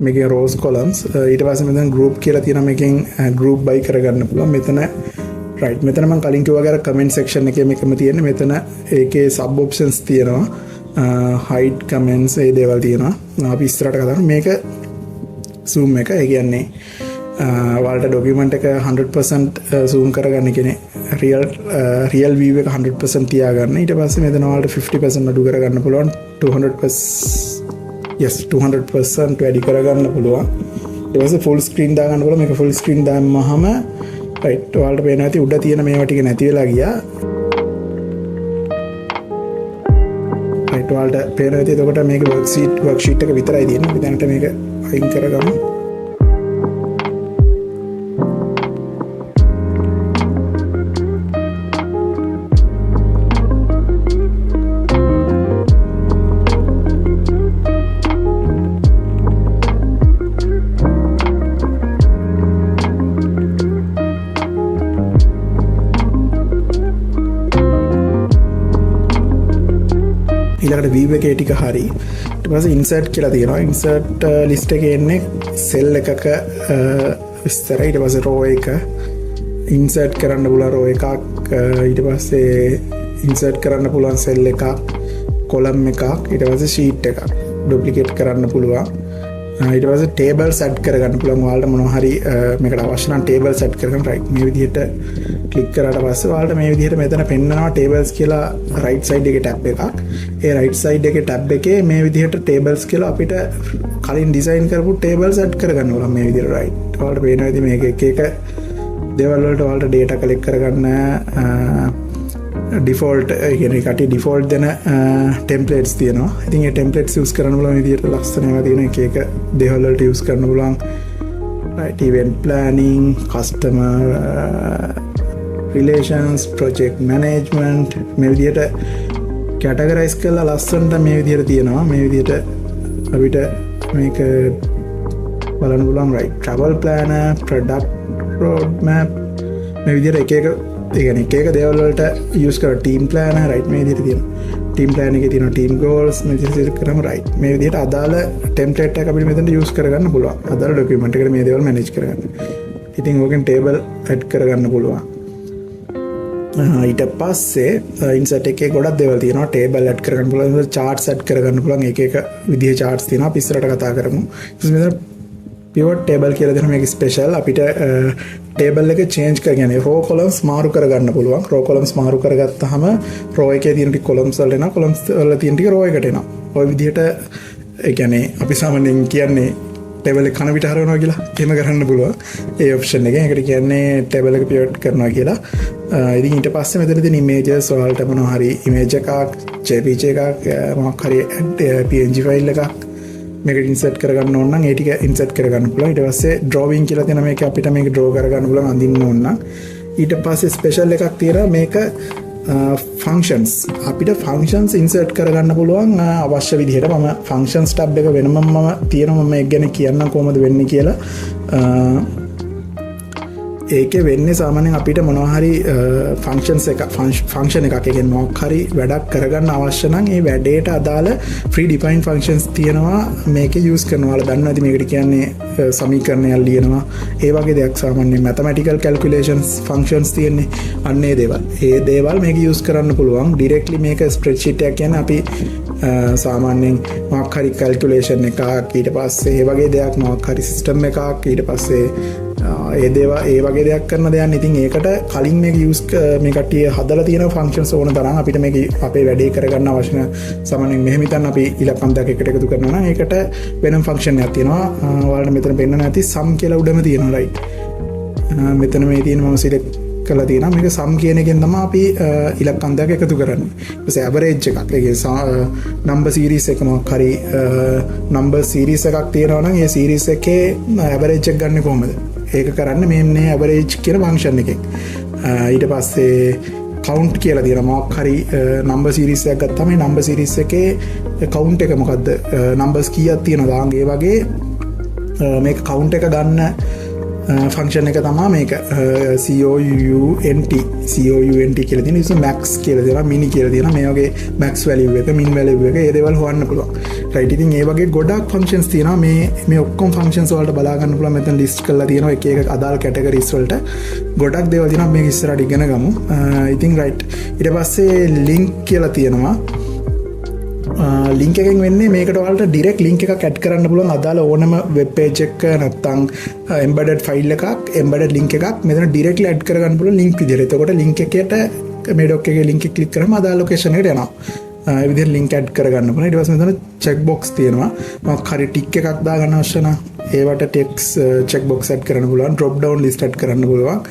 මේකේ rose columns ඊට පස්සේ මෙතන group කියලා තියෙනවා මේකෙන් group by කරගන්න පුළුවන් මෙතන right මෙතන මම කලින් කිව්වා වගේ comment section එකේ මේකම තියෙන්නේ මෙතන ඒකේ sub options තියෙනවා hide comments ඒ දේවල් තියෙනවා අපි ඉස්සරහට කතා කරමු මේක zoom එක ඒ කියන්නේ ඔයාලට document එක 100% zoom කරගන්න කියන්නේ real view එක 100% තියාගන්න ඊට පස්සේ මෙතන ඔයාලට 50% අඩු කරගන්න පුළුවන් 200% වැඩි කරගන්න පුළුවන් ඊට පස්සේ full screen දාගන්න පුළුවන් මේක full screen දාන්නම right ඔයාලට පේනවා ඇති උඩ තියෙන මේවා ටික නැති වෙලා ගියා right ඔයාලට පේනවා ඇති එතකොට මේක worksheet එක විතරයි තියෙන්නේ අපි දැනට මේක අයින් කරගමු ඊළඟට view එකේ ටික හරි ඊට පස්සේ insert කියලා තියෙනවා insert list එකේ එන්නේ cell එකක විස්තර ඊට පස්සේ row එක insert කරන්න පුළුවන් row එකක් ඊට පස්සේ insert කරන්න පුළුවන් cell එකක් column එකක් ඊට පස්සේ sheet එකක් duplicate කරන්න පුළුවන් ඊට පස්සේ tables add කරගන්න පුළුවන් ඔයාලට මොනවා හරි මේකට අවශ්‍ය නම් tables add කරගන්න right මේ විදිහට ක්ලික් කරාට පස්සේ ඔයාලට මේ විදිහට මෙතන පෙන්නනවා tables කියලා right side එකේ tab එකක් ඒ right side එකේ tab එකේ මේ විදිහට tables කියලා අපිට කලින් design කරපු tables add කරගන්න ඕන මේ විදිහට right ඔයාලට පේනවා ඉතින් මේක එක එක දේවල් වලට ඔයාලට data collect කරගන්න default කියන්නේ කටි default දෙන templates තියෙනවා ඉතින් ඒ templates use කරන්න පුළුවන් විදිහට ලක්ෂණ ඒවා තියෙන එක එක දේවල් වලට use කරන්න පුළුවන් right event planning customer relations project management මේ විදිහට categorize කරලා ලස්සනට මේ විදිහට තියෙනවා මේ විදිහට අපිට මේක බලන්න පුළුවන් right travel planner product roadmap මේ විදිහට එක එක ඒ කියන්නේ එක එක දේවල් වලට use කර team planner right මේ විදිහට තියෙනවා team plan එකේ තියෙනවා team goals මේ විදිහට කරාම right මේ විදිහට අදාළ template එක අපිට මෙතන use කරගන්න පුළුවන් අදාළ document එකට මේ දේවල් manage කරගන්න ඉතින් ඕකෙන් table add කරගන්න පුළුවන් ඊට පස්සේ insert එකේ ගොඩක් දේවල් තියෙනවා table add කරගන්න පුළුවන් charts add කරගන්න පුළුවන් එක එක විදිහේ charts තියෙනවා අපි ඉස්සරහට කතා කරමු ඊට මෙතන pivot table කියලා දෙනවා මේක special අපිට table එක change කරගෙන row columns මාරු කරගන්න පුළුවන් row columns මාරු කරගත්තාම row එකේ තියෙන ටික columns වලට එනවා columns වල තියෙන ටික row එකට එනවා ඔය විදිහට ඒ කියන්නේ අපි සාමාන්‍යයෙන් කියන්නේ table එක කන පිට හරවනවා කියලා එහෙම කරන්න පුළුවන් ඒ option එකෙන් ඒකට කියන්නේ table එක pivot කරනවා කියලා ඉතින් ඊට පස්සේ මෙතන තියෙන images වලට මොනවා හරි image එකක් jpg එකක් මොකක් හරි png file එකක් මේකට insert කරගන්න ඕන නම් ඒ ටික insert කරගන්න පුළුවන් ඊට පස්සේ drawing කියලා තියෙන මේක අපිට මේක draw කරගන්න පුළුවන් අඳින්න ඕන නම් ඊට පස්සේ special එකක් තියෙනවා මේක functions අපිට functions insert කරගන්න පුළුවන් අවශ්‍ය විදිහට මම functions tab එක වෙනමම මම තියෙනවා මම ඒක ගැන කියන්නම් කොහොමද වෙන්නේ කියලා ඒකේ වෙන්නේ සාමාන්‍යයෙන් අපිට මොනවා හරි function එකක් කියන්නේ මොකක් හරි වැඩක් කරගන්න අවශ්‍ය නම් ඒ වැඩේට අදාළ free define functions තියෙනවා මේකේ use කරනවා. ඔයාලා දන්නවා ඉතින් මේකට කියන්නේ සමීකරණයක් ලියනවා. ඒ වගේ දෙයක් සාමාන්‍යයෙන් mathematical calculations functions තියෙන්නේ. අන්න ඒ දේවල්. ඒ දේවල් මේක use කරන්න පුළුවන්. directly මේක spreadsheet එකක් කියන්නේ අපි සාමාන්‍යයෙන් මොකක් හරි calculation එකක් ඊට පස්සේ ඒ වගේ දෙයක් මොකක් හරි system එකක් ඊට පස්සේ ඒ වගේ දෙයක් කරන දෙයක් ඉතින් ඒකට කලින් මේක යූස් මේ කට්ටිය හදලා තියෙන ෆන්ක්ෂන්ස් ඕන තරම් අපිට මේක අපේ වැඩේ කරගන්න අවශ්‍ය සාමාන්‍යයෙන් මෙහෙම හිතන්න අපි ඉලක්කම් දෙකක් එකට එකතු කරනවා නම් ඒකට වෙනම ෆන්ක්ෂන් එකක් තියෙනවා ඔයාලට මෙතන පෙන්නන්න ඇති sum කියලා උඩම තියෙනවා right මෙතන මේ තියෙන මම සිලෙක්ට් කරලා තියෙනවා මේක sum කියන එකෙන් තමයි අපි ඉලක්කම් දෙකක් එකතු කරන්නේ ඊට පස්සේ average එකක් ඒ කියන්නේ number series එක මොකක් හරි number series එකක් තියෙනවා නම් ඒ series එකේ average එක ගන්න කොහොමද ඒක කරන්න මේ average කියන function එකෙන් ඊට පස්සේ count කියලා තියෙනවා මොකක් හරි number series එකක් ගත්තාම මේ number series එකේ count එක මොකද්ද numbers කීයක් තියෙනවද ඒ වගේ මේක count එක ගන්න ෆංක්ෂන් එක තමා මේක COUNT කියලා තියෙන නිසා max කියලා දෙනවා mini කියලා දෙනවා මේ වගේ max value එක min value එක ඒ දේවල් හොයන්න පුළුවන් right ඉතින් ඒ වගේ ගොඩක් functions තියෙනවා මේ ඔක්කොම functions වලට බලා ගන්න පුළුවන් මෙතන list කරලා තියෙනවා එක එක අදාළ categories වලට ගොඩක් දේවල් තියෙනවා මේක ඉස්සරහට ඉගෙන ගමු ඉතින් right ඊට පස්සේ link කියලා තියෙනවා ලින්ක් එකෙන් වෙන්නේ මේකට ඔයාලට ඩිරෙක්ට් ලින්ක් එකක් ඇඩ් කරන්න පුළුවන් අදාළ ඕනම වෙබ් පේජ් එකක නැත්නම් embedded file එකක් embedded link එකක් මෙතන ඩිරෙක්ට්ලි ඇඩ් කරගන්න පුළුවන් ලින්ක් විදිහට. එතකොට ලින්ක් එකට මේ ඩොක් එකේ ලින්ක් එක ක්ලික් කරාම අදාළ ලොකේෂන් එකට යනවා. ඒ විදිහට ලින්ක් ඇඩ් කරගන්න පුළුවන්. ඊට පස්සේ මෙතන check box තියෙනවා. මොකක් හරි ටික් එකක් දාගන්න අවශ්‍ය නම් ඒවට text check box ඇඩ් කරන්න පුළුවන්. drop down list ඇඩ් කරන්න පුළුවන්.